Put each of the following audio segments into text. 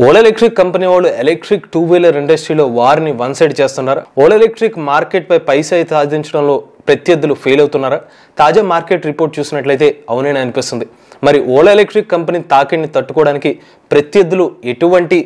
Ola electric company వాళ్ళు electric two wheeler ఇండస్ట్రీలో వారిని వన్ సైడ్ చేస్తున్నారు. ఓలా ఎలక్ట్రిక్ మార్కెట్ పై పైసా సాధించడంలో ప్రత్యర్థులు ఫెయిల్ అవుతున్నారా? తాజా మార్కెట్ రిపోర్ట్ చూసినట్లయితే అవునని అనిపిస్తుంది. మరి ఓలా ఎలక్ట్రిక్ కంపెనీ తాకిడిని తట్టుకోవడానికి ప్రత్యర్థులు ఎటువంటి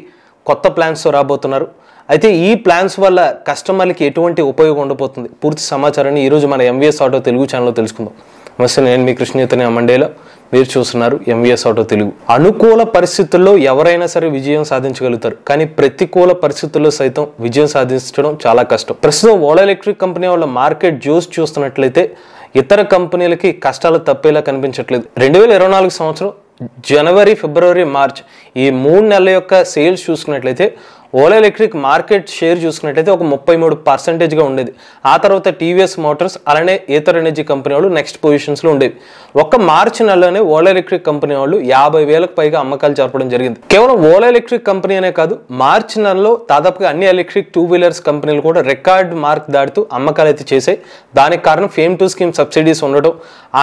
కొత్త ప్లాన్స్ రాబోతున్నారు? అయితే ఈ ప్లాన్స్ వల్ల కస్టమర్లకి ఎటువంటి ఉపయోగం ఉండబోతుంది? పూర్తి సమాచారాన్ని ఈరోజు మన ఎంవీఎస్ ఆటో తెలుగు ఛానల్లో తెలుసుకుందాం. నమస్తే, నేను మీ కృష్ణచైతన్య మండేలో, మీరు చూస్తున్నారు ఎంవీఎస్ ఆటో తెలుగు. అనుకూల పరిస్థితుల్లో ఎవరైనా సరే విజయం సాధించగలుగుతారు, కానీ ప్రతికూల పరిస్థితుల్లో సైతం విజయం సాధించడం చాలా కష్టం. ప్రస్తుతం ఓలా ఎలక్ట్రిక్ కంపెనీ వాళ్ళ మార్కెట్ జోస్ చూస్తున్నట్లయితే ఇతర కంపెనీలకి కష్టాలు తప్పేలా కనిపించట్లేదు. 2024 సంవత్సరం జనవరి, ఫిబ్రవరి, మార్చ్ ఈ 3 నెలల యొక్క సేల్స్ చూసుకున్నట్లయితే ఓలా ఎలక్ట్రిక్ మార్కెట్ షేర్ చూసుకున్నట్లయితే ఒక 33% ఉండేది. ఆ తర్వాత టీవీఎస్ మోటార్స్ అలానే ఏతర్ ఎనర్జీ కంపెనీ వాళ్ళు నెక్స్ట్ పొజిషన్స్లో ఉండేవి. ఒక్క మార్చి నెలలోనే ఓలా ఎలక్ట్రిక్ కంపెనీ వాళ్ళు 50,000కు పైగా అమ్మకాలు జరపడం జరిగింది. కేవలం ఓలా ఎలక్ట్రిక్ కంపెనీ అనే కాదు, మార్చి నెలలో దాదాపుగా అన్ని ఎలక్ట్రిక్ టూ వీలర్స్ కంపెనీలు కూడా రికార్డ్ మార్క్ దాటుతూ అమ్మకాలు అయితే చేశాయి. దానికి కారణం ఫేమ్ టు స్కీమ్ సబ్సిడీస్ ఉండడం,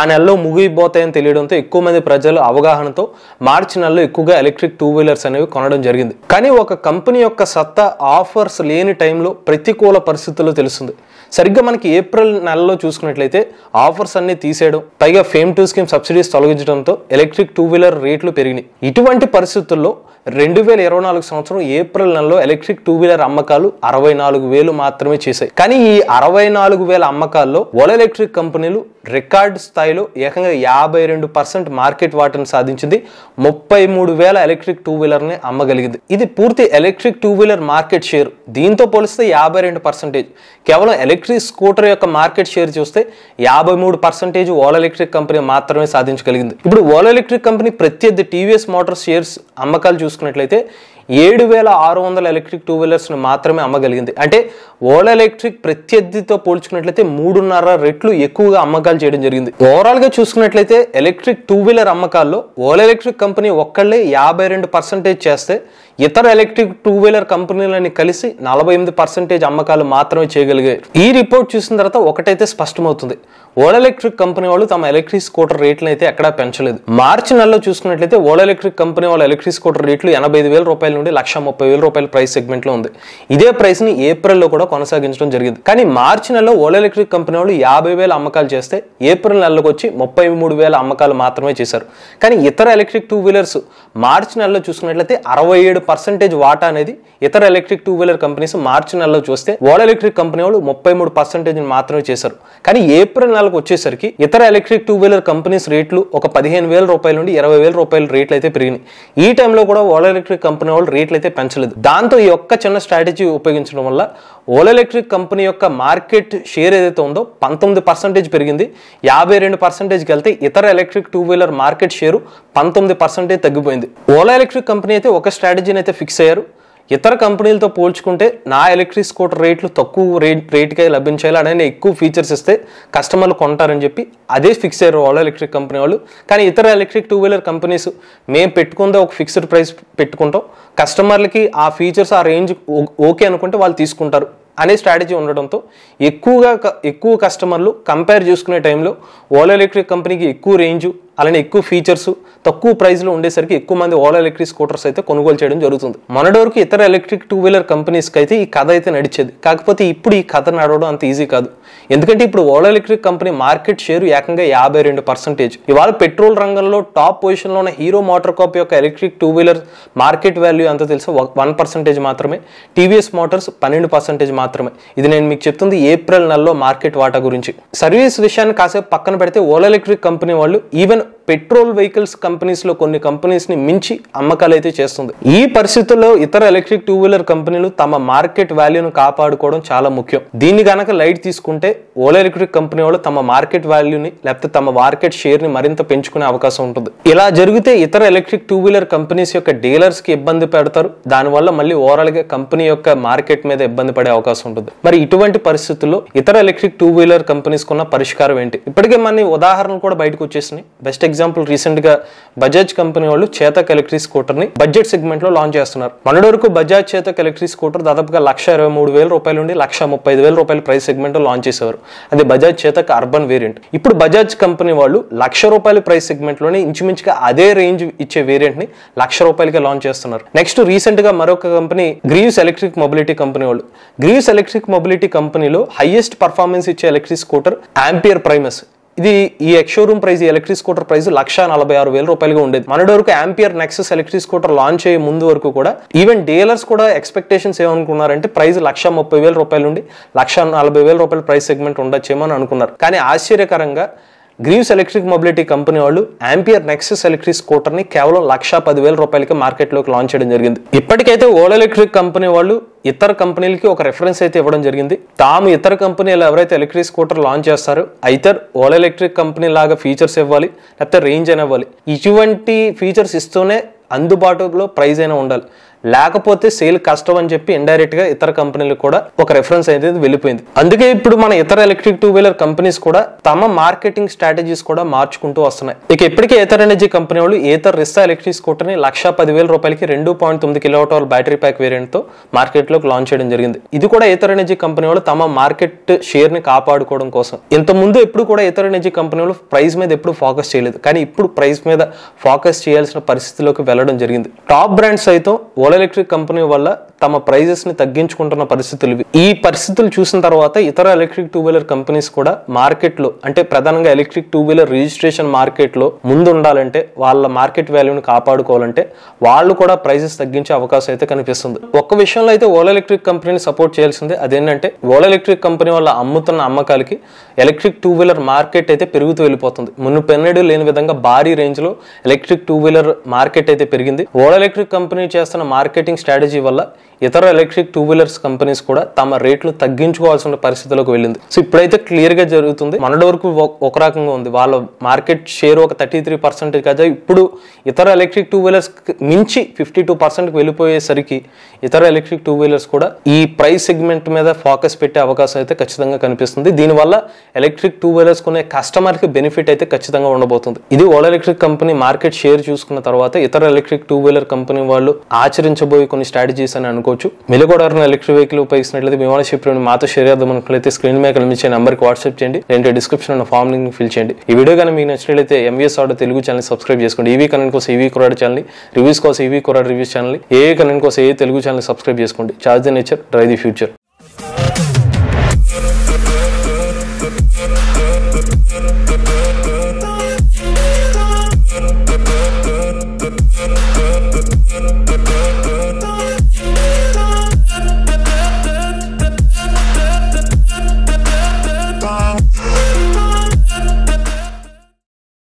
ఆ నెలలో ముగిపోతాయని తెలియడంతో ఎక్కువ మంది ప్రజలు అవగాహనతో మార్చి నెలలో ఎక్కువగా ఎలక్ట్రిక్ టూ వీలర్స్ అనేవి కొనడం జరిగింది. కానీ ఒక కంపెనీ యొక్క సత్తా ఆఫర్స్ లేని టైంలో ప్రతికూల పరిస్థితుల్లో తెలుస్తుంది. సరిగ్గా మనకి ఏప్రిల్ నెలలో చూసుకున్నట్లయితే ఆఫర్స్ అన్ని తీసేయడం, పైగా ఫేమ్ టు స్కీమ్ సబ్సిడీస్ తొలగించడంతో ఎలక్ట్రిక్ టూ వీలర్ రేట్లు పెరిగినాయి. ఇటువంటి పరిస్థితుల్లో 2024 సంవత్సరం ఏప్రిల్ నెలలో ఎలక్ట్రిక్ టూ వీలర్ అమ్మకాలు 64,000 మాత్రమే చేశాయి. కానీ ఈ 64,000 అమ్మకాల్లో ఓలా ఎలక్ట్రిక్ కంపెనీలు రికార్డ్ స్థాయిలో ఏకంగా 52% మార్కెట్ వాటాను సాధించింది. 33,000 ఎలక్ట్రిక్ టూ వీలర్ ని అమ్మగలిగింది. ఇది పూర్తి electric two wheeler market share. దీంతో పోలిస్తే 52%. కేవలం ఎలక్ట్రిక్ స్కూటర్ యొక్క మార్కెట్ షేర్ చూస్తే 53% ఓలా ఎలక్ట్రిక్ కంపెనీ మాత్రమే సాధించగలిగింది. ఇప్పుడు ఓలా ఎలక్ట్రిక్ కంపెనీ ప్రత్యర్థి టీవీఎస్ మోటార్ షేర్స్ అమ్మకాలు చూసుకున్నట్లయితే 7,600 ఎలక్ట్రిక్ టూ వీలర్స్ మాత్రమే అమ్మగలిగింది. అంటే ఓలా ఎలక్ట్రిక్ ప్రత్యర్థితో పోల్చుకున్నట్లయితే 3.5 రెట్లు ఎక్కువగా అమ్మకాలు చేయడం జరిగింది. ఓవరాల్ గా చూసుకున్నట్లయితే ఎలక్ట్రిక్ టూ వీలర్ అమ్మకాల్లో ఓలా ఎలక్ట్రిక్ కంపెనీ ఒక్కళ్ళే 52% చేస్తే ఇతర ఎలక్ట్రిక్ టూ వీలర్ కంపెనీలని కలిసి 48% అమ్మకాలు మాత్రమే చేయగలిగారు. ఈ రిపోర్ట్ చూసిన తర్వాత ఒకటైతే స్పష్టమవుతుంది, ఓలా ఎలక్ట్రిక్ కంపెనీ వాళ్ళు తమ ఎలక్ట్రిక్ స్కూటర్ రేట్లను అయితే ఎక్కడా పెంచలేదు. మార్చి నెలలో చూసుకున్నట్లయితే ఓలా ఎలక్ట్రిక్ కంపెనీ వాళ్ళ ఎలక్ట్రిక్ స్కూటర్ రేట్లు 85,000 రూపాయల నుండి 130,000 రూపాయల ప్రైస్ సెగ్మెంట్ లో ఉంది. ఇదే ప్రైస్ ని ఏప్రిల్ లో కూడా కొనసాగించడం జరిగింది. కానీ మార్చి నెలలో ఓలా ఎలక్ట్రిక్ కంపెనీ వాళ్ళు 50,000 అమ్మకాలు చేస్తే ఏప్రిల్ నెలలోకి వచ్చి 33,000 అమ్మకాలు మాత్రమే చేశారు. కానీ ఇతర ఎలక్ట్రిక్ టూ వీలర్స్ మార్చి నెలలో చూసుకున్నట్లయితే 67% వాటా అనేది ఇతర ఎలక్ట్రిక్ టూ వీలర్ కంపెనీస్ మార్చి నెలలో చూస్తే ఓలా ఎలక్ట్రిక్ కంపెనీ వాళ్ళు 33% మాత్రమే చేశారు. కానీ ఏప్రిల్ నెలకు వచ్చేసరికి ఇతర ఎలక్ట్రిక్ టూ వీలర్ కంపెనీస్ రేట్లు ఒక 15,000 రూపాయల నుండి 20,000 రూపాయల రేట్లు అయితే పెరిగినాయి. ఈ టైంలో కూడా ఓలా ఎలక్ట్రిక్ కంపెనీ వాళ్ళు రేట్లు అయితే పెంచలేదు. దాంతో ఈ ఒక్క చిన్న స్ట్రాటజీ ఉపయోగించడం వల్ల ఓలా ఎలక్ట్రిక్ కంపెనీ యొక్క మార్కెట్ షేర్ ఏదైతే ఉందో 19% పెరిగింది. 52%కి వెళ్తే ఇతర electric two wheeler market share 19% తగ్గిపోయింది. ఓలా ఎలక్ట్రిక్ కంపెనీ అయితే ఒక స్ట్రాటజీని అయితే ఫిక్స్ అయ్యారు. ఇతర కంపెనీలతో పోల్చుకుంటే నా ఎలక్ట్రిక్ స్కూటర్ రేట్లు తక్కువ రేట్కే లభించాలి, అలానే ఎక్కువ ఫీచర్స్ ఇస్తే కస్టమర్లు కొంటారని చెప్పి అదే ఫిక్స్ అయ్యారు ఓలా ఎలక్ట్రిక్ కంపెనీ వాళ్ళు. కానీ ఇతర ఎలక్ట్రిక్ టూ వీలర్ కంపెనీస్ మేము పెట్టుకుందే ఒక ఫిక్స్డ్ ప్రైస్ పెట్టుకుంటాం, కస్టమర్లకి ఆ ఫీచర్స్ ఆ రేంజ్ ఓకే అనుకుంటే వాళ్ళు తీసుకుంటారు అనే స్ట్రాటజీ ఉండడంతో ఎక్కువ కస్టమర్లు కంపేర్ చేసుకునే టైంలో ఓలా ఎలక్ట్రిక్ కంపెనీకి ఎక్కువ రేంజ్ అలానే ఎక్కువ ఫీచర్స్ తక్కువ ప్రైస్లో ఉండేసరికి ఎక్కువ మంది ఓలా ఎలక్ట్రిక్ స్కూటర్స్ అయితే కొనుగోలు చేయడం జరుగుతుంది. మొన్నటి వరకు ఇతర ఎలక్ట్రిక్ టూ వీలర్ కంపెనీస్కి అయితే ఈ కథ అయితే నడిచేది. కాకపోతే ఇప్పుడు ఈ కథ నడవడం అంత ఈజీ కాదు. ఎందుకంటే ఇప్పుడు Ola electric company market share ఏకంగా 52%. ఇవాళ పెట్రోల్ రంగంలో టాప్ పొజిషన్లో ఉన్న హీరో మోటార్ కార్ప్ యొక్క electric two wheeler market value ఎంత తెలుసా? 1% మాత్రమే. టీవీఎస్ మోటార్స్ 12% మాత్రమే. ఇది నేను మీకు చెప్తుంది ఏప్రిల్ నెలలో మార్కెట్ వాటా గురించి. సర్వీస్ విషయాన్ని కాసేపు పక్కన పెడితే ఓలా ఎలక్ట్రిక్ కంపెనీ వాళ్ళు ఈవెన్ పెట్రోల్ వెహికల్స్ కంపెనీస్ లో కొన్ని కంపెనీస్ ని మించి అమ్మకాలు అయితే చేస్తుంది. ఈ పరిస్థితుల్లో ఇతర ఎలక్ట్రిక్ టూ వీలర్ కంపెనీలు తమ మార్కెట్ వాల్యూను కాపాడుకోవడం చాలా ముఖ్యం. దీన్ని గనక లైట్ తీసుకుంటే ఓలా ఎలక్ట్రిక్ కంపెనీ వాళ్ళు తమ మార్కెట్ వాల్యూని లేకపోతే తమ మార్కెట్ షేర్ ని మరింత పెంచుకునే అవకాశం ఉంటుంది. ఇలా జరిగితే ఇతర ఎలక్ట్రిక్ టూ వీలర్ కంపెనీస్ యొక్క డీలర్స్ కి ఇబ్బంది పెడతారు. దానివల్ల మళ్ళీ ఓవరాల్ గా కంపెనీ యొక్క మార్కెట్ మీద ఇబ్బంది పడే అవకాశం ఉంటుంది. మరి ఇటువంటి పరిస్థితుల్లో ఇతర ఎలక్ట్రిక్ టూ వీలర్ కంపెనీస్ కున్న పరిష్కారం ఏంటి? ఇప్పటికే మన ఉదాహరణలు కూడా బయటకు వచ్చేసినాయి. బెస్ట్ ఎగ్జాంపుల్ రీసెంట్ గా బజాజ్ కంపెనీ వాళ్ళు చేతక్ ఎలక్ట్రిక్ స్కూటర్ ని బడ్జెట్ సెగ్మెంట్ లో లాంచ్ చేస్తున్నారు. మొన్నటి వరకు బజాజ్ చేతక్ ఎలక్ట్రిక్ స్కూటర్ దాదాపుగా 1,23,000 రూపాయల నుండి 1,35,000 రూపాయల ప్రైస్ సెగ్మెంట్ లో లాంచ్ చేసేవారు. అది బజాజ్ చేతక్ అర్బన్ వేరియంట్. ఇప్పుడు బజాజ్ కంపెనీ వాళ్ళు 1,00,000 రూపాయల ప్రైస్ సెగ్మెంట్ లోనే ఇంచుమించుగా అదే రేంజ్ ఇచ్చే వేరియంట్ ని 1,00,000 రూపాయలకి లాంచ్ చేస్తున్నారు. నెక్స్ట్ రీసెంట్ గా మరొక company Greaves electric mobility company వాళ్ళు. గ్రీవ్స్ ఎలక్ట్రిక్ మొబిలిటీ కంపెనీలో హైయెస్ట్ పర్ఫార్మెన్స్ ఇచ్చే ఎలక్ట్రిక్ స్కూటర్ ఆంపియర్ ప్రైమస్. ఇది ఈ ex showroom price electric scooter price 1,46,000 రూపాయలుగా ఉండేది. మొన్నటి వరకు ampere Nexus electric scooter launch అయ్యే ముందు వరకు కూడా ఈవెన్ డీలర్స్ కూడా ఎక్స్పెక్టేషన్స్ ఏమనుకున్నారంటే ప్రైస్ 1,30,000 రూపాయల నుండి 1,40,000 రూపాయల ప్రైస్ సెగ్మెంట్ ఉండొచ్చేమో అని అనుకున్నారు. కానీ ఆశ్చర్యకరంగా గ్రీవ్స్ ఎలక్ట్రిక్ మొబిలిటీ కంపెనీ వాళ్ళు ఆంపియర్ నెక్సస్ ఎలక్ట్రిక్ స్కూటర్ ని కేవలం 1,10,000 రూపాయలకి మార్కెట్ లోకి లాంచ్ చేయడం జరిగింది. ఇప్పటికైతే ఓలా ఎలక్ట్రిక్ కంపెనీ వాళ్ళు ఇతర కంపెనీలకి ఒక రెఫరెన్స్ అయితే ఇవ్వడం జరిగింది. తాము ఇతర కంపెనీలు ఎవరైతే ఎలక్ట్రిక్ స్కూటర్ లాంచ్ చేస్తారో అయితే ఓలా ఎలక్ట్రిక్ కంపెనీ లాగా ఫీచర్స్ ఇవ్వాలి, లేకపోతే రేంజ్ అయినా ఇవ్వాలి. ఇటువంటి ఫీచర్స్ ఇస్తూనే అందుబాటులో ప్రైస్ అయినా ఉండాలి, లేకపోతే సేల్ కష్టం అని చెప్పి ఇండైరెక్ట్ గా ఇతర కంపెనీలకు కూడా ఒక రెఫరెన్స్ అయితే వెళ్ళిపోయింది. అందుకే ఇప్పుడు మన ఇతర ఎలక్ట్రిక్ 2-వీలర్ కంపెనీస్ కూడా తమ మార్కెటింగ్ స్ట్రాటజీస్ కూడా మార్చుకుంటూ వస్తున్నాయి. ఇక ఇప్పటికే ఏథర్ ఎనర్జీ కంపెనీ వాళ్ళు ఏథర్ రిస్సా ఎలక్ట్రిక్ స్కూటర్ ని 1,10,000 రూపాయలకి 2.9 kWh బ్యాటరీ ప్యాక్ వేరియంట్ తో మార్కెట్ లోకి లాంచ్ చేయడం జరిగింది. ఇది కూడా ఏథర్ ఎనర్జీ కంపెనీ వాళ్ళు తమ మార్కెట్ షేర్ ని కాపాడుకోవడం కోసం. ఇంత ముందు ఎప్పుడు కూడా ఏథర్ ఎనర్జీ కంపెనీ వాళ్ళు ప్రైస్ మీద ఎప్పుడు ఫోకస్ చేయలేదు, కానీ ఇప్పుడు ప్రైస్ మీద ఫోకస్ చేయాల్సిన పరిస్థితిలోకి వెళ్ళడం జరిగింది. టాప్ బ్రాండ్స్ సైతం ఓలా ఎలక్ట్రిక్ కంపెనీ వల్ల తమ ప్రైజెస్ ని తగ్గించుకుంటున్న పరిస్థితులు ఇవి. ఈ పరిస్థితులు చూసిన తర్వాత ఇతర ఎలక్ట్రిక్ 2-వీలర్ కంపెనీస్ కూడా మార్కెట్ లో, అంటే ప్రధానంగా ఎలక్ట్రిక్ 2-వీలర్ రిజిస్ట్రేషన్ మార్కెట్ లో ముందు ఉండాలంటే, వాళ్ళ మార్కెట్ వాల్యూని కాపాడుకోవాలంటే వాళ్ళు కూడా ప్రైజెస్ తగ్గించే అవకాశం అయితే కనిపిస్తుంది. ఒక్క విషయంలో అయితే ఓలా ఎలక్ట్రిక్ కంపెనీని సపోర్ట్ చేయాల్సిందే. అదేంటంటే ఓలా ఎలక్ట్రిక్ కంపెనీ వల్ల అమ్ముతున్న అమ్మకాలకి ఎలక్ట్రిక్ 2-వీలర్ మార్కెట్ అయితే పెరుగుతూ వెళ్ళిపోతుంది. మునుపెన్నడూ లేని విధంగా భారీ రేంజ్ లో ఎలక్ట్రిక్ 2-వీలర్ మార్కెట్ అయితే పెరిగింది. ఓలా ఎలక్ట్రిక్ కంపెనీ చేస్తున్న మార్కెటింగ్ స్ట్రాటజీ వల్ల ఇతర ఎలక్ట్రిక్ 2-వీలర్స్ కంపెనీస్ కూడా తమ రేట్లు తగ్గించుకోవాల్సిన పరిస్థితిలోకి వెళ్ళింది. సో ఇప్పుడైతే క్లియర్ గా జరుగుతుంది. మొన్నటి వరకు ఒక రకంగా ఉంది, వాళ్ళ మార్కెట్ షేర్ ఒక 33% కదా, ఇప్పుడు ఇతర ఎలక్ట్రిక్ 2-వీలర్స్ మించి 52% వెళ్ళిపోయేసరికి ఇతర ఎలక్ట్రిక్ 2-వీలర్స్ కూడా ఈ ప్రైస్ సెగ్మెంట్ మీద ఫోకస్ పెట్టే అవకాశం అయితే ఖచ్చితంగా కనిపిస్తుంది. దీనివల్ల ఎలక్ట్రిక్ 2-వీలర్స్ కొనే కస్టమర్ కి బెనిఫిట్ అయితే ఖచ్చితంగా ఉండబోతుంది. ఇది Ola electric company market share చూసుకున్న తర్వాత ఇతర ఎలక్ట్రిక్ 2-వీలర్ కంపెనీ వాళ్ళు ఆచరించబోయే కొన్ని స్ట్రాటజీస్ అని అనుకోవచ్చు. మీరు కూడా ఎలక్ట్రిక్ వెహికల్ ఉపయోగిస్తున్నట్లయితే మీ ఓనర్షిప్ మాతో షేర్ చేద్దాం అనుకున్నట్లయితే స్క్రీన్ మీద కనిపించే నెంబర్కి వాట్సాప్ చేయండి, లేదంటే డిస్క్రిప్షన్ ఉన్న ఫామ్ లింక్ ఫిల్ చేయండి. ఈ వీడియో కానీ మీకు నచ్చినట్లయితే MVS auto Telugu channel subscribe చేసుకోండి. ఈవీ కరెంట్ కోసం ఈవీ కొరాడ్ ఛానల్, రివ్యూస్ కోసం ఈవీ కొరాడ్ రివ్యూస్ ఛానల్, ఏ కరెంట్ కోసం ఏ తెలుగు ఛానల్ సబ్స్క్రైబ్ చేసుకోండి. Charge the nature, drive the future.